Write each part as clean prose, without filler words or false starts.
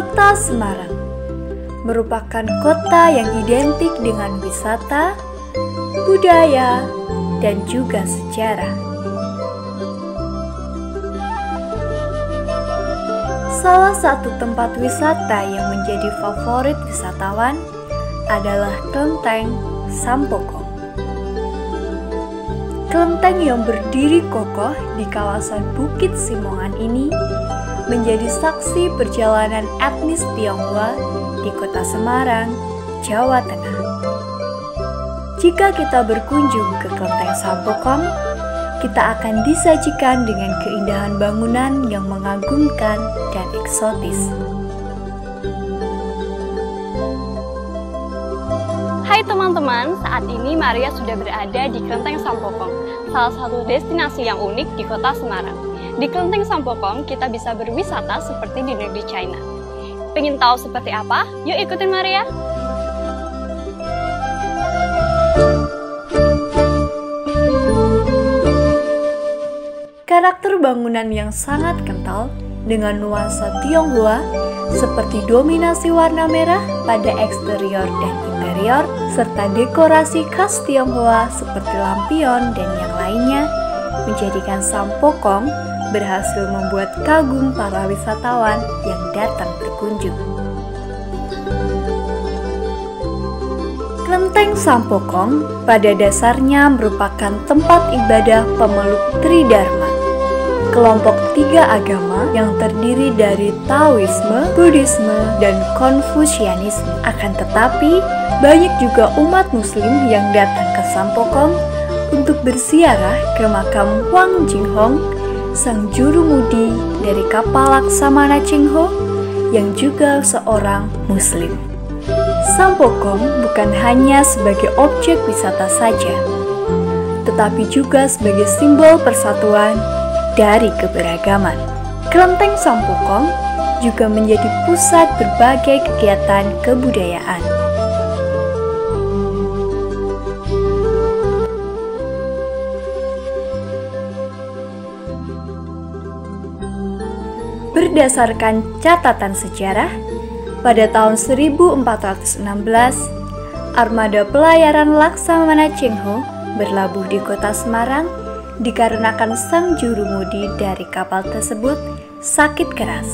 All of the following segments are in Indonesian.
Kota Semarang merupakan kota yang identik dengan wisata, budaya, dan juga sejarah. Salah satu tempat wisata yang menjadi favorit wisatawan adalah Kelenteng Sampokong. Kelenteng yang berdiri kokoh di kawasan Bukit Simongan ini menjadi saksi perjalanan etnis Tionghoa di Kota Semarang, Jawa Tengah. Jika kita berkunjung ke Kelenteng Sampokong, kita akan disajikan dengan keindahan bangunan yang mengagumkan dan eksotis. Hai teman-teman, saat ini Maria sudah berada di Kelenteng Sampokong, salah satu destinasi yang unik di Kota Semarang. Di Kelenteng Sampokong, kita bisa berwisata seperti di negeri China. Pengen tahu seperti apa? Yuk ikutin Maria! Karakter bangunan yang sangat kental dengan nuansa Tionghoa seperti dominasi warna merah pada eksterior dan interior, serta dekorasi khas Tionghoa seperti lampion dan yang lainnya, menjadikan Sampokong berhasil membuat kagum para wisatawan yang datang berkunjung. Kelenteng Sampokong pada dasarnya merupakan tempat ibadah pemeluk Tridharma, kelompok tiga agama yang terdiri dari Taoisme, Buddhisme, dan Konfusianisme. Akan tetapi, banyak juga umat muslim yang datang ke Sampokong untuk berziarah ke makam Huang Jinghong, sang jurumudi dari kapal Laksamana Cheng Ho yang juga seorang muslim. Sampokong bukan hanya sebagai objek wisata saja, tetapi juga sebagai simbol persatuan dari keberagaman. Kelenteng Sampokong juga menjadi pusat berbagai kegiatan kebudayaan. Berdasarkan catatan sejarah, pada tahun 1416, armada pelayaran Laksamana Cheng Ho berlabuh di Kota Semarang dikarenakan sang jurumudi dari kapal tersebut sakit keras.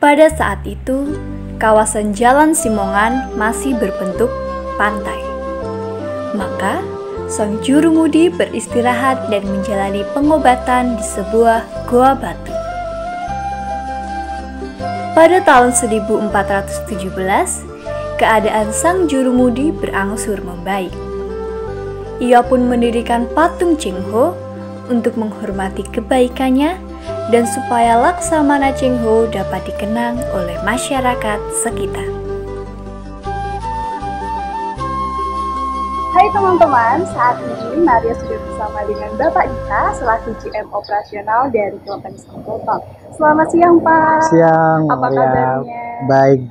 Pada saat itu, kawasan Jalan Simongan masih berbentuk pantai. Maka, sang jurumudi beristirahat dan menjalani pengobatan di sebuah goa batu. Pada tahun 1417, keadaan sang jurumudi berangsur membaik. Ia pun mendirikan patung Cheng Ho untuk menghormati kebaikannya dan supaya Laksamana Cheng Ho dapat dikenang oleh masyarakat sekitar. Hai teman-teman, saat ini Maria sudah bersama dengan Bapak Dita selaku GM operasional dari Kelenteng Sampokong. Selamat siang Pak. Siang. Apa kabarnya? Baik.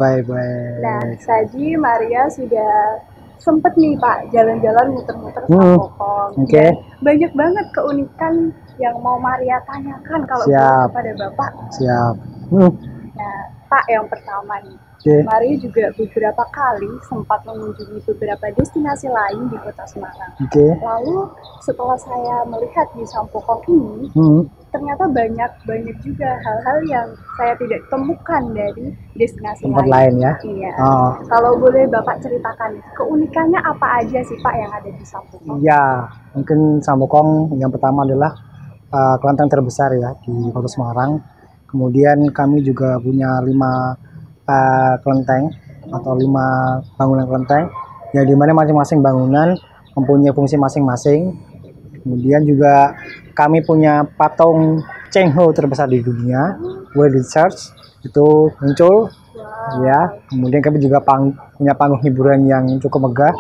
Nah, tadi Maria sudah sempet nih Pak jalan-jalan muter-muter Sampokong. Oke. Banyak banget keunikan yang mau Maria tanyakan kalau kepada Bapak. Siap. Nah, Pak, yang pertama nih. Maria juga beberapa kali sempat mengunjungi beberapa destinasi lain di Kota Semarang. Lalu setelah saya melihat di Sampokong ini, ternyata banyak juga hal-hal yang saya tidak temukan dari destinasi tempat lain ya. Iya. Kalau boleh Bapak ceritakan, keunikannya apa aja sih Pak yang ada di Sampokong? Ya, mungkin Sampokong yang pertama adalah kelenteng terbesar ya di Kota Semarang. Kemudian kami juga punya 5 kelenteng atau 5 bangunan kelenteng yang dimana masing-masing bangunan mempunyai fungsi masing-masing. Kemudian juga kami punya patung Cheng Ho terbesar di dunia, World Research itu muncul. Ya, kemudian kami juga punya panggung hiburan yang cukup megah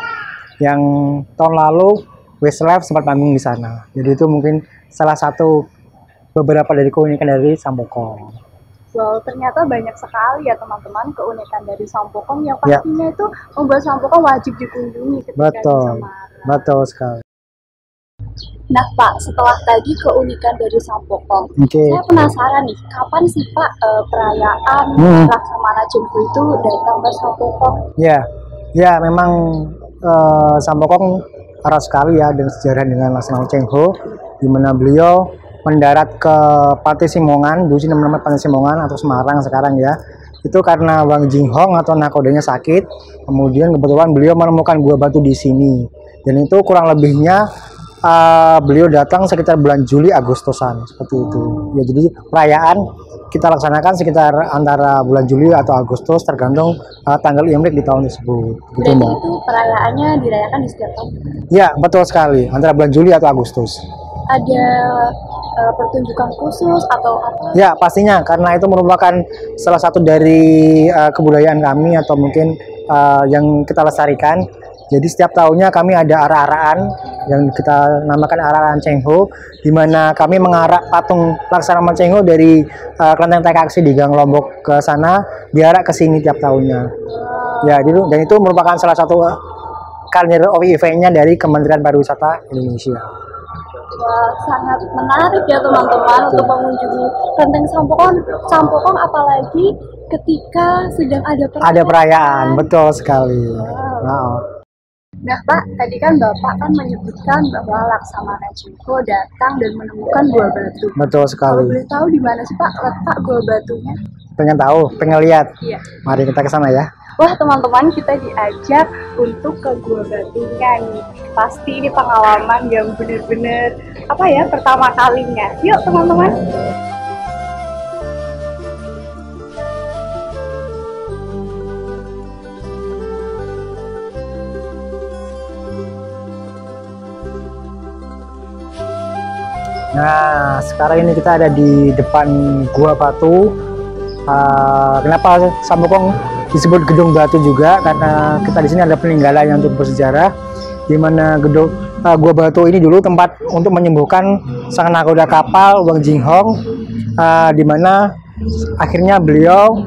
yang tahun lalu Westlife sempat panggung di sana. Jadi itu mungkin salah satu beberapa dari keunikan dari Sampokong. Wow, ternyata banyak sekali ya teman-teman keunikan dari Sampokong yang pastinya itu membuat Sampokong wajib dikunjungi ketika di Semarang. Betul sekali. Nah Pak, setelah tadi keunikan dari Sampokong, saya penasaran nih, kapan sih Pak perayaan Laksamana Cheng Ho itu datang ke Sampokong? Ya memang Sampokong erat sekali ya dengan sejarah dengan Laksamana Cheng Ho, di mana beliau mendarat ke Pantai Simongan, dulu sih namanya Pantai Simongan atau Semarang sekarang ya. Itu karena Wang Jinghong atau nakodanya sakit, kemudian kebetulan beliau menemukan gua batu di sini. Dan itu kurang lebihnya beliau datang sekitar bulan Juli Agustusan seperti itu. Ya jadi perayaan kita laksanakan sekitar antara bulan Juli atau Agustus tergantung tanggal Imlek di tahun tersebut. Gitu, Mbak. Itu perayaannya dirayakan di setiap tahun? Ya, betul sekali, antara bulan Juli atau Agustus. Ada pertunjukan khusus atau apa? Ya, pastinya karena itu merupakan salah satu dari kebudayaan kami atau mungkin yang kita lestarikan. Jadi setiap tahunnya kami ada ara-araan yang kita namakan ara-araan Cheng Ho, di mana kami mengarak patung Laksamana Cheng Ho dari kelenteng TKX di Gang Lombok ke sana, diarak ke sini tiap tahunnya. Ya, dan itu merupakan salah satu calendar of event-nya dari Kementerian Pariwisata Indonesia. Wah, sangat menarik ya teman-teman untuk mengunjungi kelenteng Sampokong, apalagi ketika sedang ada perayaan. Ada perayaan, betul sekali. Nah Pak, tadi kan Bapak menyebutkan bahwa Laksamana Cheng Ho datang dan menemukan gua batu. Betul sekali. Kalau boleh tahu di mana sih Pak letak gua batunya? Pengen tahu, pengen lihat? Iya. Mari kita ke sana ya. Wah teman-teman, kita diajak untuk ke gua batunya nih. Pasti ini pengalaman yang benar-benar pertama kalinya. Yuk teman-teman. Nah, sekarang ini kita ada di depan Gua Batu. Kenapa Sampokong disebut Gedung Batu juga? Karena kita di sini ada peninggalan yang cukup bersejarah, di mana Gua Batu ini dulu tempat untuk menyembuhkan sang nakoda kapal Wang Jinghong, di mana akhirnya beliau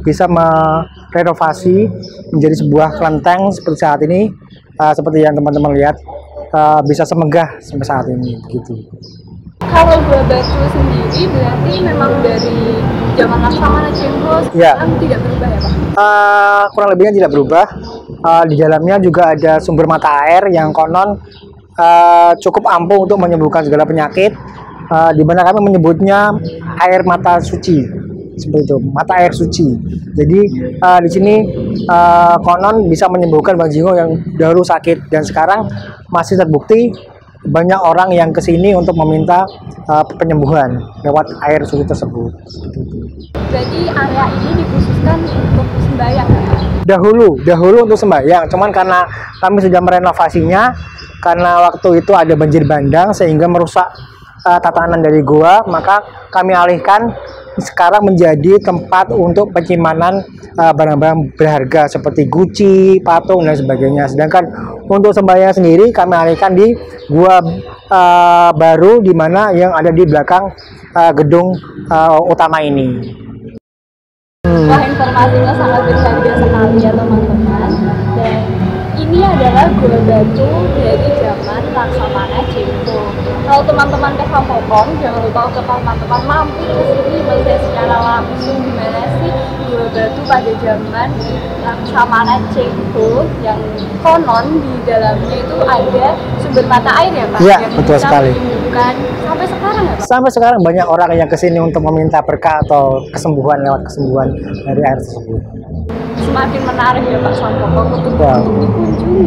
bisa merenovasi menjadi sebuah kelenteng seperti saat ini, seperti yang teman-teman lihat. Bisa semegah sampai saat ini gitu. Kalau Gua Batu sendiri berarti memang dari zaman Laksamana Cheng Ho sekarang tidak berubah ya Pak? Kurang lebihnya tidak berubah. Di dalamnya juga ada sumber mata air yang konon cukup ampuh untuk menyembuhkan segala penyakit, di mana kami menyebutnya air mata suci. Seperti itu, mata air suci. Jadi di sini konon bisa menyembuhkan Wang Jinghong yang dahulu sakit, dan sekarang masih terbukti banyak orang yang kesini untuk meminta penyembuhan lewat air suci tersebut. Jadi area ini dikhususkan untuk sembahyang ya? Dahulu untuk sembahyang, cuman karena kami sudah merenovasinya, karena waktu itu ada banjir bandang sehingga merusak tatanan dari gua, maka kami alihkan sekarang menjadi tempat untuk penyimpanan barang-barang berharga seperti guci, patung dan sebagainya. Sedangkan untuk sembahyang sendiri kami alihkan di gua baru, di mana yang ada di belakang gedung utama ini. Wah, informasinya sangat berharga sekali ya teman-teman. Dan ini adalah gua batu dari zaman Laksamana Cheng Ho. Kalau teman-teman ke Sampokong, jangan lupa untuk teman-teman mampir ke sini melihat secara langsung gimana sih gua batu pada zaman Laksamana Cheng Ho, yang konon di dalamnya itu ada sumber mata air ya Pak? Iya, betul sekali. Sampai sekarang ya Pak? Sampai sekarang banyak orang yang kesini untuk meminta berkah atau kesembuhan lewat kesembuhan dari air tersebut. Semakin menarik ya Pak Sampokong untuk dikunjungi.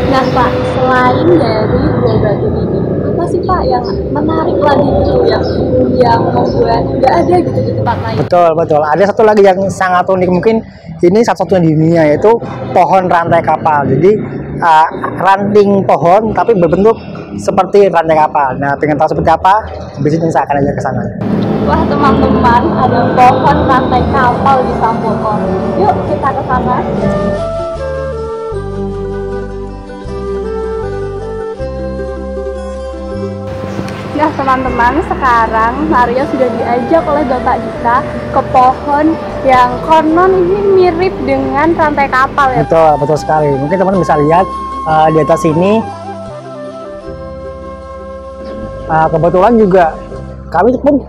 Nah Pak, selain dari gua batu ini, apa sih Pak yang menarik lagi gitu, yang membuat nggak ada gitu di tempat lain? Betul. Ada satu lagi yang sangat unik, mungkin ini satu-satunya di dunia, yaitu pohon rantai kapal. Jadi ranting pohon tapi berbentuk seperti rantai kapal. Nah, pengen tahu seperti apa? Besok saya akan ajak ke sana. Wah teman-teman, ada pohon rantai kapal di Sampokong. Yuk kita ke sana. Nah teman-teman, sekarang Maria sudah diajak oleh Bapak kita ke pohon yang konon ini mirip dengan rantai kapal ya. Betul sekali. Mungkin teman-teman bisa lihat di atas ini Kebetulan juga kami pun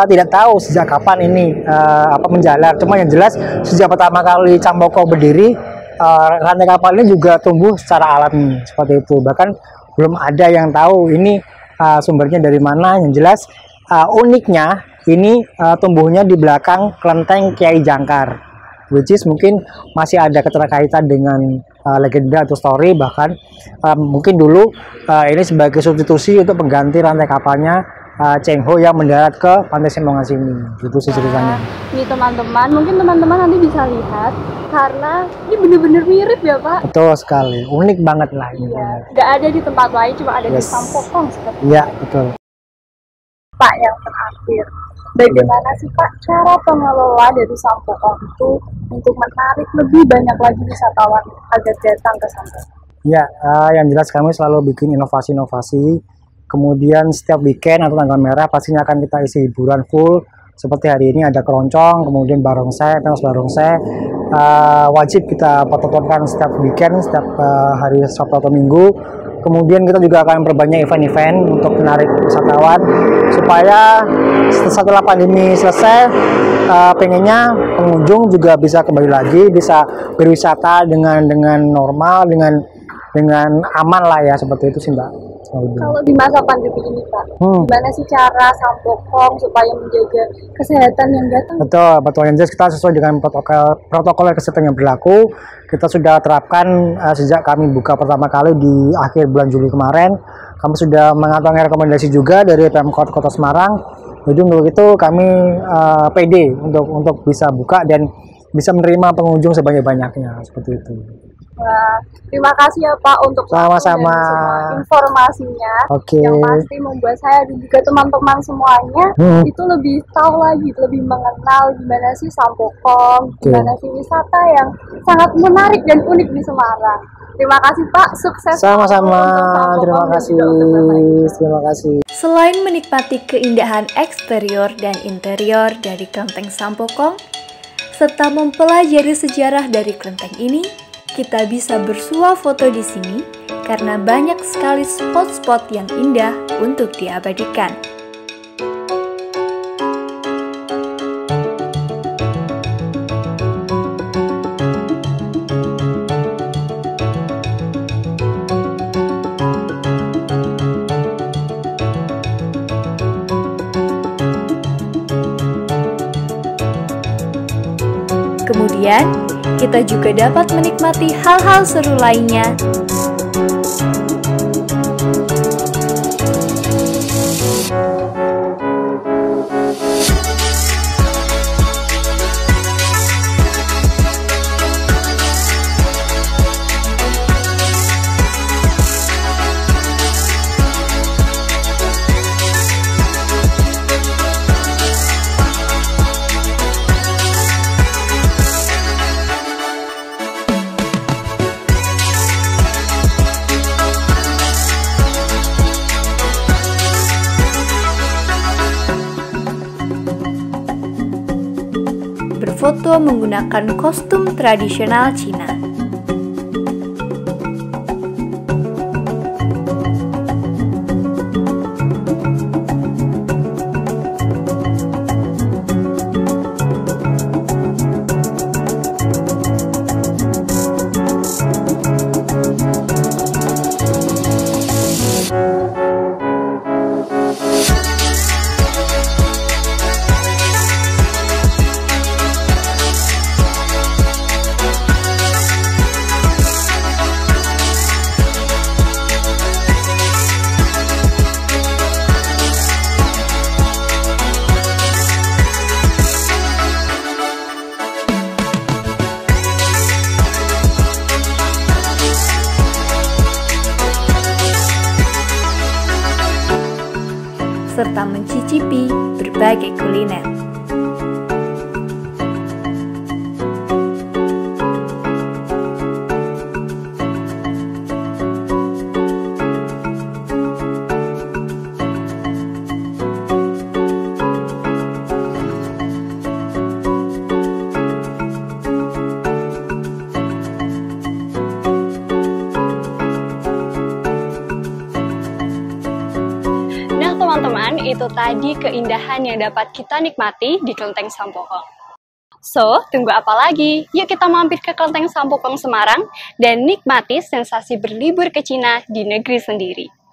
tidak tahu sejak kapan ini menjalar. Cuma yang jelas sejak pertama kali Campokong berdiri, rantai kapal ini juga tumbuh secara alami seperti itu. Bahkan belum ada yang tahu ini sumbernya dari mana. Yang jelas uniknya ini tumbuhnya di belakang kelenteng Kiai Jangkar, which is mungkin masih ada keterkaitan dengan legenda atau story. Bahkan mungkin dulu ini sebagai substitusi untuk pengganti rantai kapalnya Cheng Ho yang mendarat ke Pantai Sembongan sini. Gitu sih ceritanya. Ini teman-teman, mungkin teman-teman nanti bisa lihat karena ini bener-bener mirip ya Pak. Betul sekali, unik banget lah ini. Iya, nggak ada di tempat lain, cuma ada di Sampokong seperti itu. Iya, betul. Pak, yang terakhir, bagaimana sih Pak cara pengelola dari Sampokong itu untuk menarik lebih banyak lagi wisatawan agar datang ke Sampokong? Ya, yang jelas kami selalu bikin inovasi-inovasi. Kemudian setiap weekend atau tanggal merah pastinya akan kita isi hiburan full. Seperti hari ini ada keroncong, kemudian barongsai, pentas barongsai. Wajib kita pertontonkan setiap weekend, setiap hari Sabtu atau Minggu. Kemudian kita juga akan berbanyak event-event untuk menarik wisatawan supaya setelah pandemi selesai, pengennya pengunjung juga bisa kembali lagi, bisa berwisata dengan normal, dengan aman lah ya, seperti itu sih Mbak. Kalau di masa pandemi ini Pak, gimana sih cara Sampokong supaya menjaga kesehatan yang datang? Betul. Yang jelas kita sesuai dengan protokol kesehatan yang berlaku. Kita sudah terapkan sejak kami buka pertama kali di akhir bulan Juli kemarin. Kami sudah mengantongi rekomendasi juga dari Pemkot Kota Semarang. Jadi untuk itu kami pede untuk bisa buka dan bisa menerima pengunjung sebanyak-banyaknya, seperti itu. Wah, terima kasih ya Pak untuk sama-sama informasinya. Oke. Yang pasti membuat saya dan juga teman-teman semuanya itu lebih tahu lagi, lebih mengenal gimana sih Sampokong, gimana sih wisata yang sangat menarik dan unik di Semarang. Terima kasih Pak, sukses. Sama-sama, terima kasih. Terima kasih. Selain menikmati keindahan eksterior dan interior dari kelenteng Sampokong, serta mempelajari sejarah dari kelenteng ini, kita bisa bersuah foto di sini karena banyak sekali spot-spot yang indah untuk diabadikan. Kemudian, kita juga dapat menikmati hal-hal seru lainnya. Berfoto menggunakan kostum tradisional Cina. Serta mencicipi berbagai kuliner. itu tadi keindahan yang dapat kita nikmati di Kelenteng Sampokong. So, tunggu apa lagi? Yuk kita mampir ke Kelenteng Sampokong Semarang dan nikmati sensasi berlibur ke Cina di negeri sendiri.